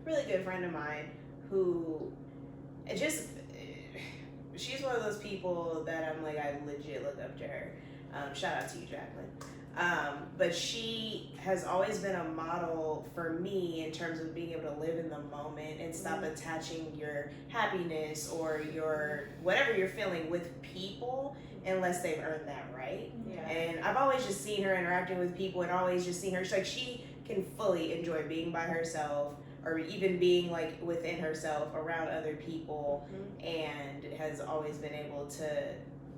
really good friend of mine who just, she's one of those people that I'm like, I legit look up to her. Shout out to you, Jacqueline. But she has always been a model for me in terms of being able to live in the moment and stop attaching your happiness or your whatever you're feeling with people unless they've earned that right. Yeah. And I've always just seen her interacting with people and always just seen her. She's like, she can fully enjoy being by herself or even being like within herself around other people, and has always been able to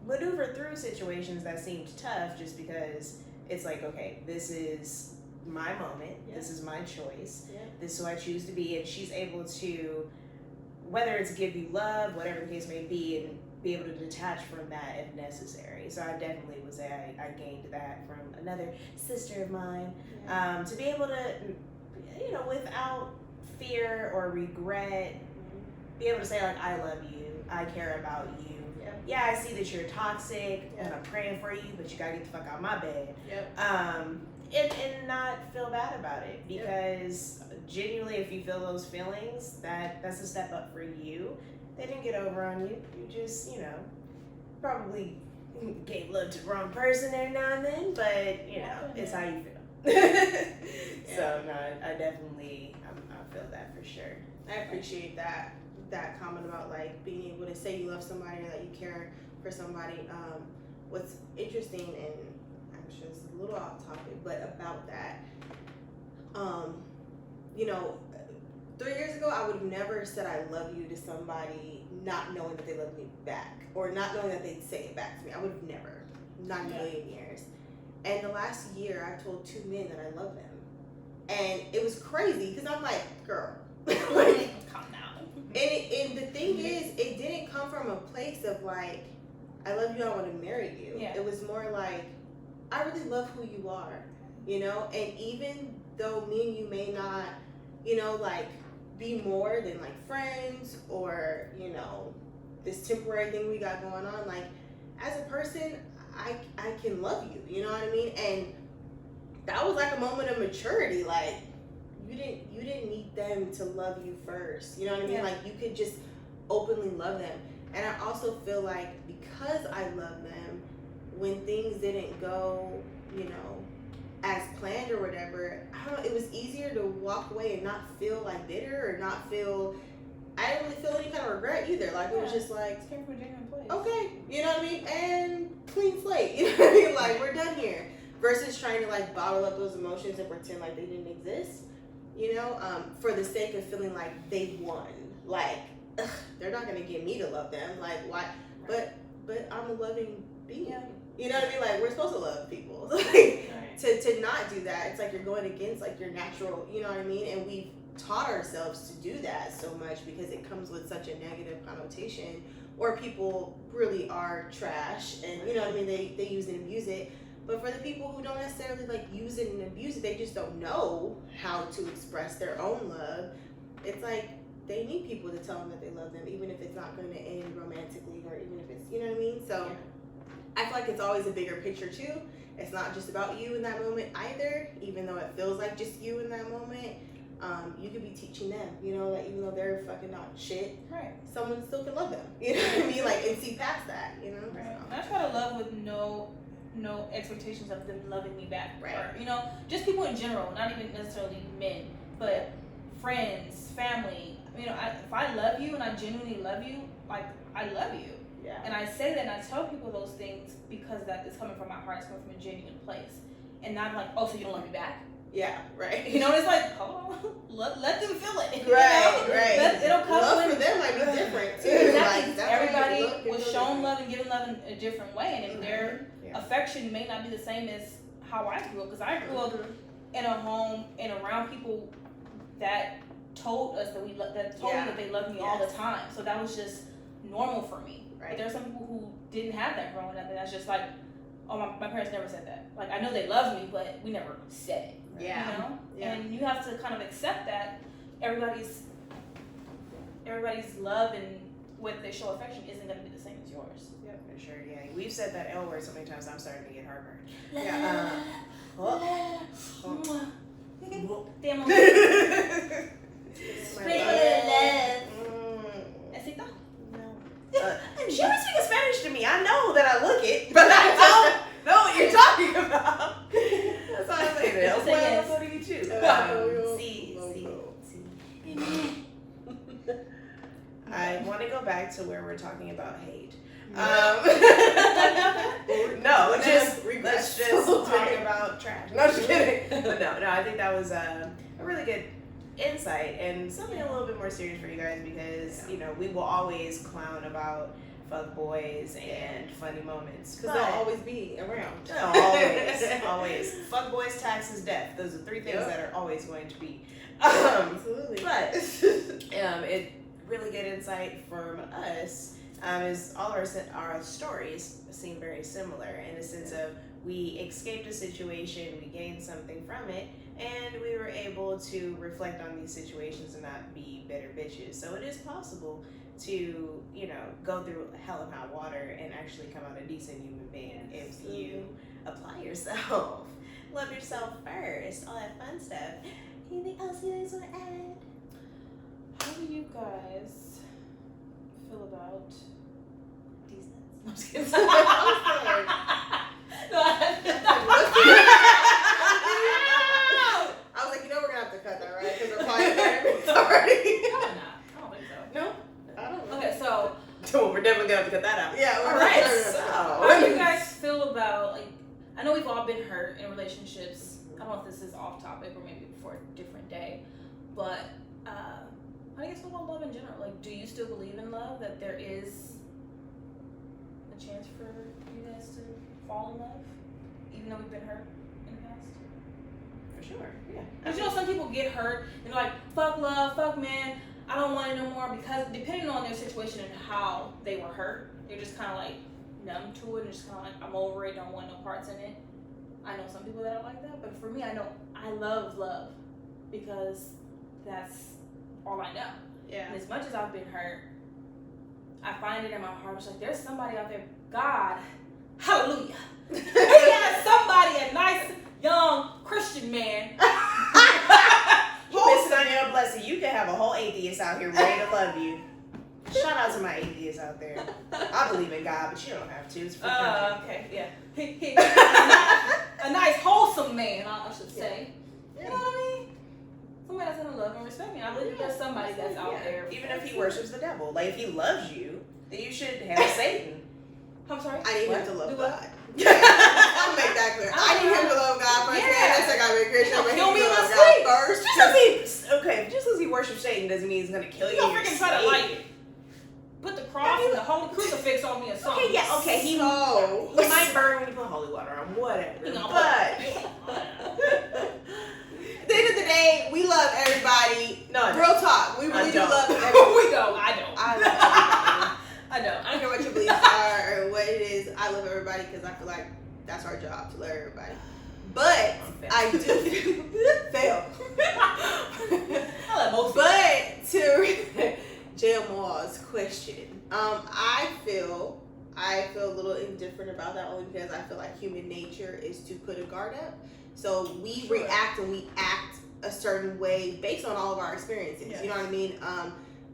maneuver through situations that seemed tough just because it's like, okay, this is my moment, this is my choice, this is who I choose to be, and she's able to, whether it's give you love, whatever the case may be, and be able to detach from that if necessary. So I definitely would say I gained that from another sister of mine, to be able to, you know, without fear or regret, be able to say like, I love you, I care about you. Yeah, I see that you're toxic, and I'm praying for you, but you gotta get the fuck out of my bed. And not feel bad about it, because genuinely, if you feel those feelings, that's a step up for you. They didn't get over on you. You just, you know, probably gave love to the wrong person every now and then, but you know, it's how you feel. So no, I definitely, I feel that for sure. I appreciate that comment about like being able to say you love somebody or that you care for somebody. What's interesting, and I'm sure it's a little off topic, but about that, you know, 3 years ago I would have never said I love you to somebody not knowing that they love me back, or not knowing that they'd say it back to me. I would have never, not in a million years. And the last year I told 2 men that I love them, and it was crazy because I'm like, girl, like, calm down. And the thing is, it didn't come from a place of like, I love you, I want to marry you. It was more like, I really love who you are, you know? And even though me and you may not, you know, like, be more than like friends or, you know, this temporary thing we got going on, like, as a person, I can love you, you know what I mean? And that was like a moment of maturity, like, you didn't need them to love you first, you know what I mean? Like, you could just openly love them. And I also feel like because I love them, when things didn't go, you know, as planned or whatever, I don't know, it was easier to walk away and not feel like bitter or not feel, I didn't really feel any kind of regret either. Like, it was just like, It came from a genuine place. Okay, you know what I mean? And clean slate, you know what I mean? Like, we're done here. Versus trying to like bottle up those emotions and pretend like they didn't exist, you know, for the sake of feeling like they won. Like, ugh, they're not gonna get me to love them. Like, why? But I'm a loving being. You know what I mean? Like, we're supposed to love people. Like, to not do that, it's like you're going against like your natural, you know what I mean? And we've taught ourselves to do that so much because it comes with such a negative connotation, or people really are trash and, you know what I mean, they use and abuse it. But for the people who don't necessarily like use it and abuse it, they just don't know how to express their own love. It's like they need people to tell them that they love them, even if it's not going to end romantically, or even if it's, you know what I mean? So I feel like it's always a bigger picture too. It's not just about you in that moment either, even though it feels like just you in that moment. You could be teaching them, you know, that even though they're fucking not shit, someone still can love them. You know what I mean? Like, and see past that, you know? Right. So. I try to love with no expectations of them loving me back. Right. Or, you know, just people in general, not even necessarily men, but friends, family. You know, if I love you and I genuinely love you, like, I love you. Yeah. And I say that and I tell people those things because that is coming from my heart, it's coming from a genuine place. And not like, oh, so you don't love me back? Yeah, right. You know, it's like, hold on, let them feel it. Right, right. It'll come love for them might be different too. Exactly. Like, everybody was shown love and given love in a different way, and if their affection may not be the same as how I grew up, because I grew up in a home and around people that told us that me that they loved me all the time. So that was just normal for me. Right. But there are some people who didn't have that growing up, and that's just like, oh, my parents never said that. Like, I know they loved me, but we never said it. Yeah. You know? Yeah. And you have to kind of accept that everybody's love and whether they show affection isn't going to be the same as yours. Yeah, for sure. Yeah, we've said that L word so many times. I'm starting to get heartburn. Damn. it. Say yes. I'll go to you too. See. I want to go back to where we're talking about hate. No, let's just talk about trash. No, just kidding. But no, I think that was a really good insight and something a little bit more serious for you guys because you know we will always clown about fuck boys and funny moments because they'll always be around. Always. Fuck boys, taxes, death. Those are three things that are always going to be. Absolutely. But it really good insight from us is all of our stories seem very similar in the sense of we escaped a situation, we gained something from it, and we were able to reflect on these situations and not be bitter bitches. So it is possible to, you know, go through hell and hot water and actually come out a decent human being if you apply yourself. Love yourself first, all that fun stuff. Anything else you guys want to add? How do you guys feel about these nuts? I'm just kidding. I was like, you know, we're gonna have to cut that, right? Because we're probably already. Probably not. I don't think so. No? I don't know. Okay, so We're definitely gonna have to cut that out. Yeah. All right. So. how do you guys feel about, like, I know we've all been hurt in relationships. I don't know if this is off topic or maybe for a different day, but how do you guys feel about love in general? Like, do you still believe in love? That there is a chance for you guys to fall in love, even though we've been hurt in the past? For sure. Yeah. Because you know, some people get hurt and they're like, fuck love, fuck man, I don't want it no more, because depending on their situation and how they were hurt, they're just kind of like numb to it and just kind of like, I'm over it, don't want no parts in it. I know some people that are like that, but for me, I know I love because that's all I know. Yeah. And as much as I've been hurt, I find it in my heart, it's like, there's somebody out there, God, hallelujah. He has somebody, a nice, young Christian man. You missing on your blessing. You can have a whole atheist out here ready to love you. Shout out to my atheists out there. I believe in God, but you don't have to. It's for Okay, yeah. A nice, wholesome man, I should say. Yeah. You know what I mean? Somebody that's gonna love and respect me. I believe there's somebody that's out there. Even if he worships the devil. Like, if he loves you, then you should handle Satan. I'm sorry? I need him to love Do God. what? I'll make that clear. I need him to love God first. Yeah. That's like I'm a Christian, but he Kill me needs to in love my God sleep. first. Just because he worships Satan doesn't mean he's gonna kill you. You don't in your freaking try to sleep. like put the cross and the holy crucifix on me or something. Okay, yeah, okay. He might burn when you put holy water on, whatever. You know, but At the end of the day, we love everybody. No, I don't. Real talk. We really do don't. love everybody. We don't. I don't. I love everybody. I don't. I don't care what your beliefs are or what it is. I love everybody because I feel like that's our job to love everybody. But I do fail. I love most people. But to JMaw's question, I feel a little indifferent about that only because I feel like human nature is to put a guard up. So we react and we act a certain way based on all of our experiences. Yes. You know what I mean?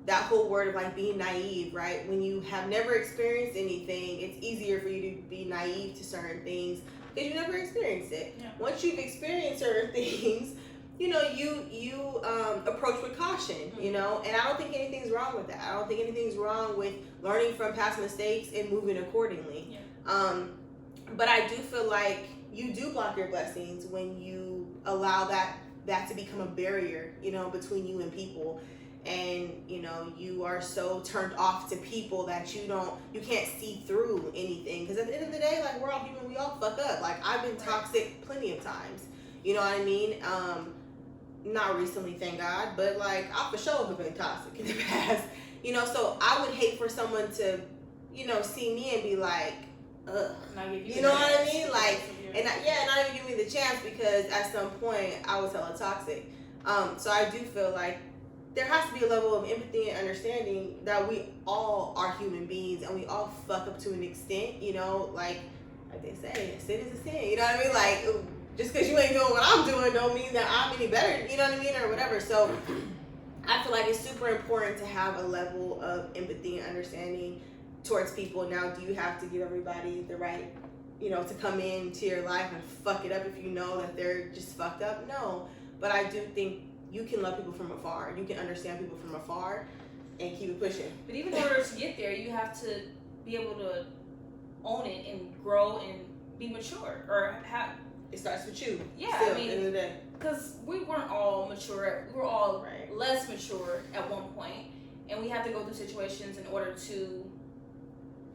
That whole word of like being naive, right? When you have never experienced anything, it's easier for you to be naive to certain things because you never experienced it. Yeah. Once you've experienced certain things, you know, you approach with caution, you know, and I don't think anything's wrong with that. I don't think anything's wrong with learning from past mistakes and moving accordingly. Yeah. But I do feel like you do block your blessings when you allow that to become a barrier, you know, between you and people. And, you know, you are so turned off to people that you can't see through anything. Because at the end of the day, like, we're all human, we all fuck up. Like, I've been toxic plenty of times. You know what I mean? Not recently, thank God, but like, I for sure have been toxic in the past. You know, so I would hate for someone to, you know, see me and be like, ugh. You know what I mean? Like, and not even give me the chance because at some point I was hella toxic. So I do feel like there has to be a level of empathy and understanding that we all are human beings and we all fuck up to an extent, you know, like they say, a sin is a sin, you know what I mean? Like, just because you ain't doing what I'm doing don't mean that I'm any better, you know what I mean, or whatever. So I feel like it's super important to have a level of empathy and understanding towards people. Now, do you have to give everybody the right to come into your life and fuck it up if you know that they're just fucked up. No, but I do think you can love people from afar. You can understand people from afar and keep it pushing. But even in order to get there, you have to be able to own it and grow and be mature, or have. It starts with you. Yeah, still, I mean, at the end of the day. because we weren't all mature. We were all Right. less mature at one point, and we had to go through situations in order to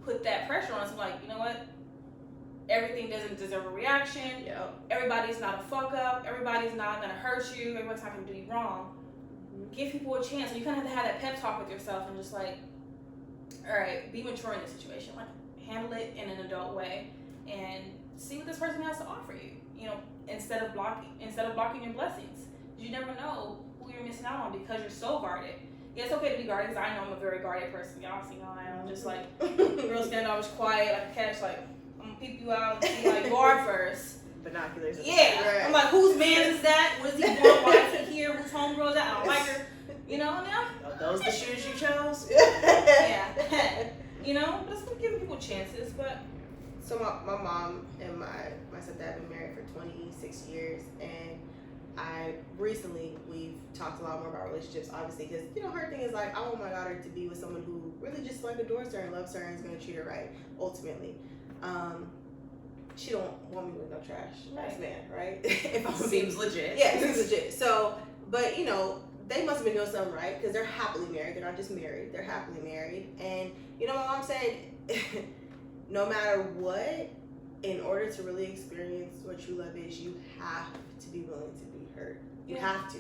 put that pressure on us. I'm like, you know what? Everything doesn't deserve a reaction. Yep. Everybody's not a fuck up. Everybody's not gonna hurt you. Everybody's not gonna do you wrong. Give people a chance. So you kind of have to have that pep talk with yourself and just like, all right, be mature in this situation. Like, handle it in an adult way and see what this person has to offer you. You know, instead of blocking your blessings. You never know who you're missing out on because you're so guarded. Yeah, it's okay to be guarded because I know I'm a very guarded person. Y'all see how I am. I'm just like, real standoffish, quiet, like a catch. Like, I'm gonna peep you out and see how you are first. Binoculars. Yeah. Right. I'm like, whose man is that? What is he doing? Why is he here? Whose homegirl is that? I don't like her. You know, I mean, Are those the shoes you chose? yeah. You know, but it's giving people chances, but. So my mom and my stepdad have been married for 26 years, and we've talked a lot more about relationships, obviously, because her thing is like, I want my daughter to be with someone who really just like adores her and loves her and is going to treat her right, ultimately. She don't want me with no trash ass man, right? If I'm Seems legit. Yeah, it seems legit. So, but they must have been doing something right because they're happily married. They're not just married; they're happily married. And my mom said, no matter what, in order to really experience what true love is, you have to be willing to be hurt. You have to,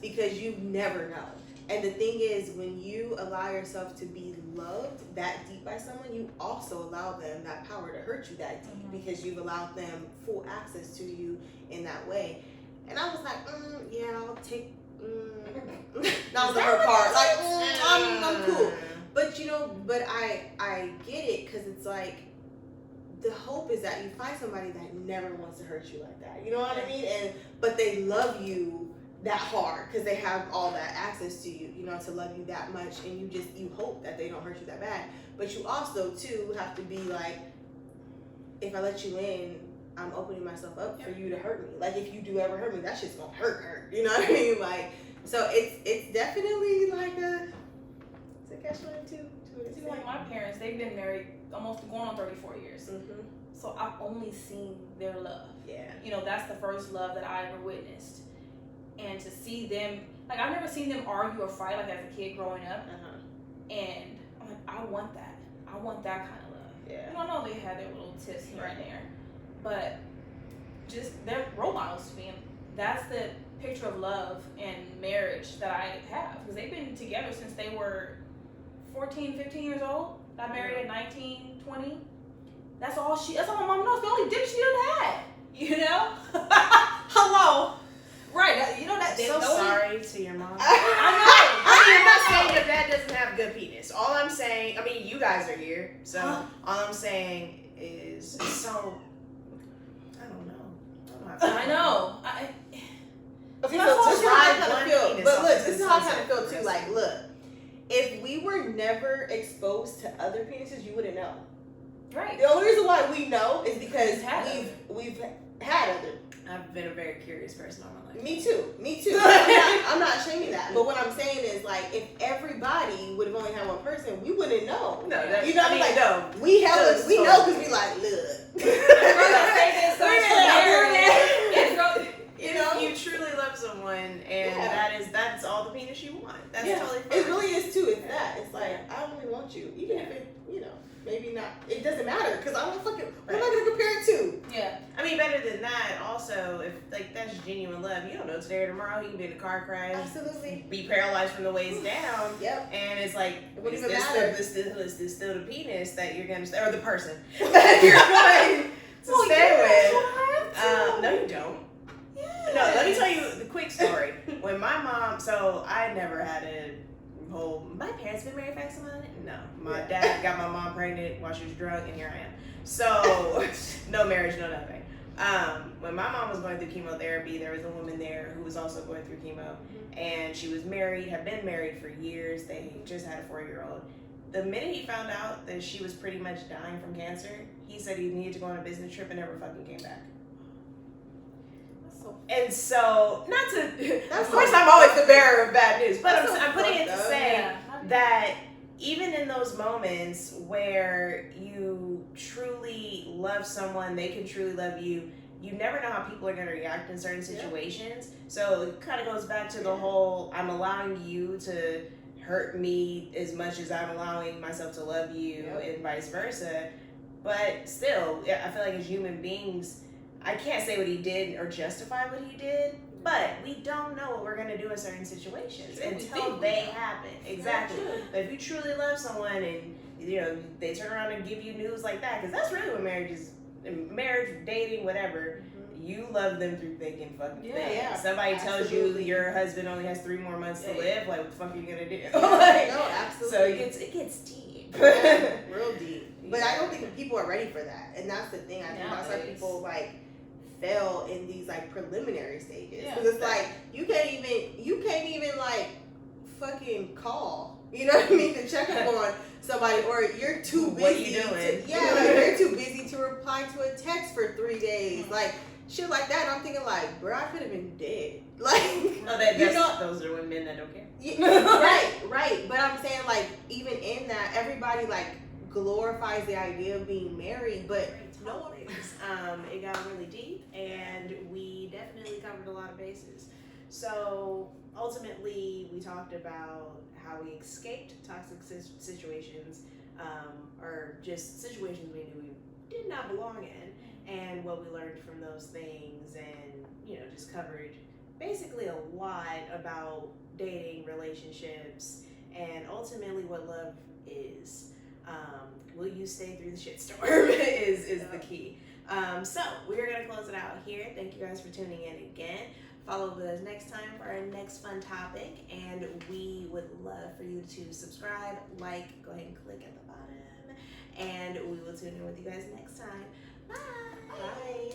because you never know. And the thing is, when you allow yourself to be loved that deep by someone, you also allow them that power to hurt you that deep because you've allowed them full access to you in that way. And I was like, yeah, I'll take. That was the hard part. Like, I'm cool. But I get it because it's like, the hope is that you find somebody that never wants to hurt you like that. You know what I mean? But they love you that hard because they have all that access to you, to love you that much, and you hope that they don't hurt you that bad. But you also too have to be like, if I let you in, I'm opening myself up for you to hurt me. Like, if you do ever hurt me, that shit's gonna hurt. You know what I mean? Like, so it's definitely like it's a catch-22. See, like my parents, they've been married almost going on 34 years. Mm-hmm. So I've only seen their love. Yeah. That's the first love that I ever witnessed. And to see them, like, I've never seen them argue or fight, like, as a kid growing up. And I'm like, I want that. I want that kind of love. Yeah. I know they had their little tiffs here and there, but just they're role models to me. And that's the picture of love and marriage that I have, because they've been together since they were 14, 15 years old. Got married at 19, 20. That's all my mom knows. The only dick she done had. Hello. Right. So sorry to your mom. I I'm not saying that doesn't have good penis. All I'm saying, you guys are here, so all I'm saying is, so I don't know. I know. Okay, so this is how I kind of feel. But look, this is how I kind of feel too. Like, look, if we were never exposed to other penises, you wouldn't know. Right. The only reason why we know is because we've had other. I've been a very curious person all my life. Me too. I'm not shaming that. But what I'm saying is, like, if everybody would have only had one person, we wouldn't know. No, no. We know because we like, look. You truly love someone, and that's all the penis you want. That's totally fine. It really is too. It's that. It's like, I don't really want you, even if it, maybe not. It doesn't matter because I don't fucking. What am I gonna compare it to? Yeah. Better than that. Also, if that's genuine love, you don't know today or tomorrow he can be in a car crash, Absolutely. be paralyzed from the waist down. Yep. And it's like, it wouldn't is even this matter. is this still the penis that you're gonna or the person that you're going to stay with? No, you don't. Yeah. No, let me tell you the quick story. When my mom, so I never had my parents been married fast enough? No. My dad got my mom pregnant while she was drunk, and here I am. So, no marriage, no nothing. When my mom was going through chemotherapy, there was a woman there who was also going through chemo, and she was married, had been married for years. They just had a 4-year-old. the minute he found out that she was pretty much dying from cancer, he said he needed to go on a business trip and never fucking came back. And so, not to, of course, I'm always the bearer of bad news, but I'm putting it to say that even in those moments where you truly love someone, they can truly love you, you never know how people are going to react in certain situations. So it kind of goes back to the whole, I'm allowing you to hurt me as much as I'm allowing myself to love you, and vice versa. But still, I feel like as human beings, I can't say what he did or justify what he did, but we don't know what we're going to do in certain situations until they happen. Exactly. But if you truly love someone and, you know, they turn around and give you news like that, because that's really what marriage is. Marriage, dating, whatever, you love them through thick and fucking thin. Yeah, somebody tells you your husband only has 3 more months to live, like, what the fuck are you going to do? No, absolutely. So it gets deep. Real deep. But I don't think people are ready for that. And that's the thing. I think that's why people, like, fail in these, like, preliminary stages. Because it's like, you can't even, like, fucking call. You know what I mean? To check up on somebody, or you're too busy. What you doing? You're too busy to reply to a text for 3 days. Like, shit like that. And I'm thinking, like, bro, I could have been dead. Like, those are women that don't care. Right. But I'm saying, like, even in that, everybody, like, glorifies the idea of being married, but no one. It got really deep, and we definitely covered a lot of bases. So ultimately, we talked about how we escaped toxic situations, or just situations we knew we did not belong in, and what we learned from those things, and, you know, just covered basically a lot about dating, relationships, and ultimately what love is. Will you stay through the shitstorm is the key. So we're going to close it out here. Thank you guys for tuning in again. Follow us next time for our next fun topic, and we would love for you to subscribe, like, go ahead and click at the bottom, and we will tune in with you guys next time. Bye.